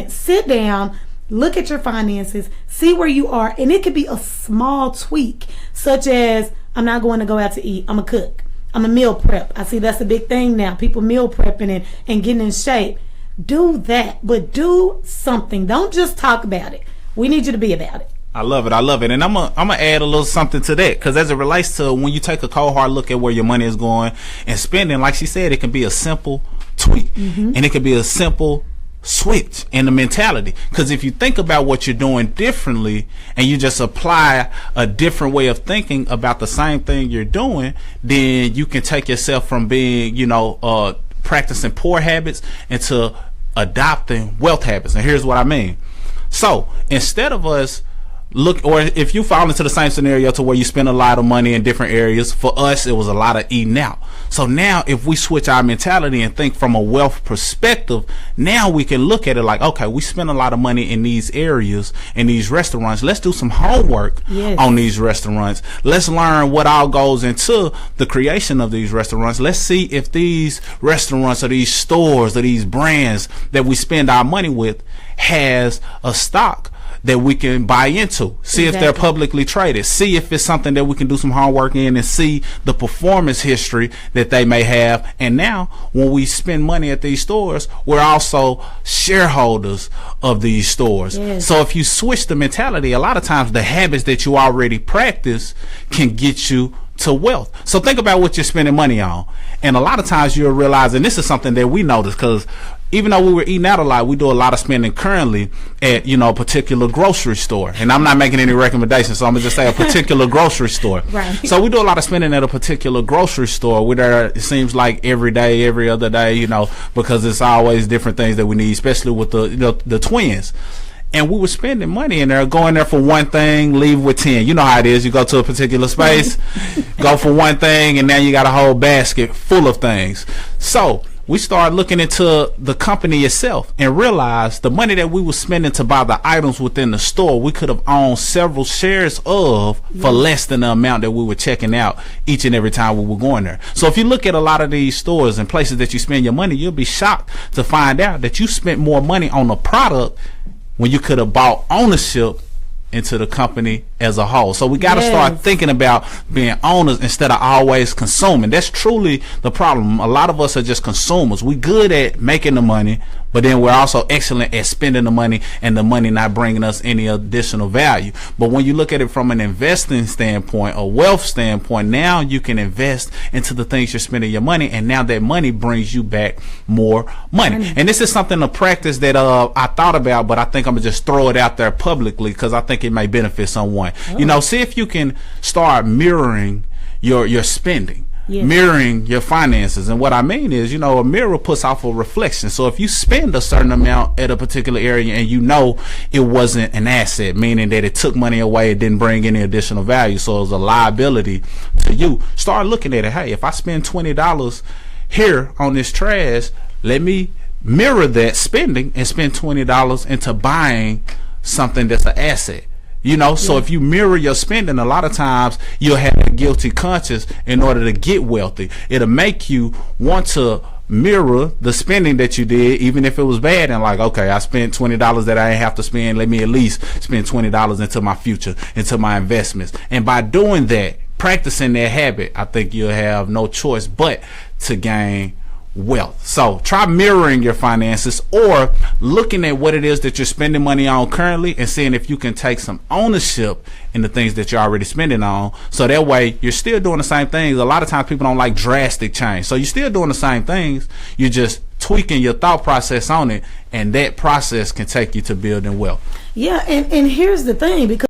Sit down, look at your finances, see where you are, and it could be a small tweak, such as I'm not going to go out to eat. I'm a cook. I'm a meal prep. I see that's a big thing now. People meal prepping and getting in shape. Do that, but do something. Don't just talk about it. We need you to be about it. I love it. I love it. And I'm gonna add a little something to that, because as it relates to when you take a cold hard look at where your money is going and spending, like she said, it can be a simple tweak, and it can be a simple switch in the mentality. Because if you think about what you're doing differently and you just apply a different way of thinking about the same thing you're doing, then you can take yourself from being, practicing poor habits into adopting wealth habits. And here's what I mean. So instead of us or if you fall into the same scenario to where you spend a lot of money in different areas, for us it was a lot of eating out. So now if we switch our mentality and think from a wealth perspective, now we can look at it like, okay, we spend a lot of money in these areas, in these restaurants. Let's do some homework on these restaurants. Let's learn what all goes into the creation of these restaurants. Let's see if these restaurants or these stores or these brands that we spend our money with has a stock that we can buy into. See if they're publicly traded. See if it's something that we can do some homework in, and see the performance history that they may have. And now when we spend money at these stores, we're also shareholders of these stores. So if you switch the mentality, a lot of times the habits that you already practice can get you to wealth. So think about what you're spending money on, and a lot of times you'll realize, and this is something that we notice, because even though we were eating out a lot, we do a lot of spending currently at, a particular grocery store. And I'm not making any recommendations, so I'm gonna just say a particular grocery store. So we do a lot of spending at a particular grocery store. We're there, it seems like every day, every other day, because it's always different things that we need, especially with the twins. And we were spending money in there, going there for one thing, leave with 10. You know how it is. You go to a particular space, go for one thing, and now you got a whole basket full of things. So we started looking into the company itself and realized the money that we were spending to buy the items within the store, we could have owned several shares of for less than the amount that we were checking out each and every time we were going there. So if you look at a lot of these stores and places that you spend your money, you'll be shocked to find out that you spent more money on a product when you could have bought ownership into the company as a whole. So we got to start thinking about being owners instead of always consuming. That's truly the problem. A lot of us are just consumers. We good at making the money, but then we're also excellent at spending the money, and the money not bringing us any additional value. But when you look at it from an investing standpoint, a wealth standpoint, now you can invest into the things you're spending your money, and now that money brings you back more money. And this is something, a practice that I thought about, but I think I'm gonna just throw it out there publicly because I think it may benefit someone. See if you can start mirroring your spending. Mirroring your finances. And what I mean is, a mirror puts off a reflection. So if you spend a certain amount at a particular area and it wasn't an asset, meaning that it took money away, it didn't bring any additional value, so it was a liability to you, start looking at it. Hey, if I spend $20 here on this trash, let me mirror that spending and spend $20 into buying something that's an asset. So if you mirror your spending, a lot of times you'll have a guilty conscience in order to get wealthy. It'll make you want to mirror the spending that you did, even if it was bad, and like, okay, I spent $20 that I ain't have to spend. Let me at least spend $20 into my future, into my investments. And by doing that, practicing that habit, I think you'll have no choice but to gain wealth. So try mirroring your finances, or looking at what it is that you're spending money on currently and seeing if you can take some ownership in the things that you're already spending on. So that way you're still doing the same things. A lot of times people don't like drastic change. So you're still doing the same things. You're just tweaking your thought process on it, and that process can take you to building wealth. And here's the thing, because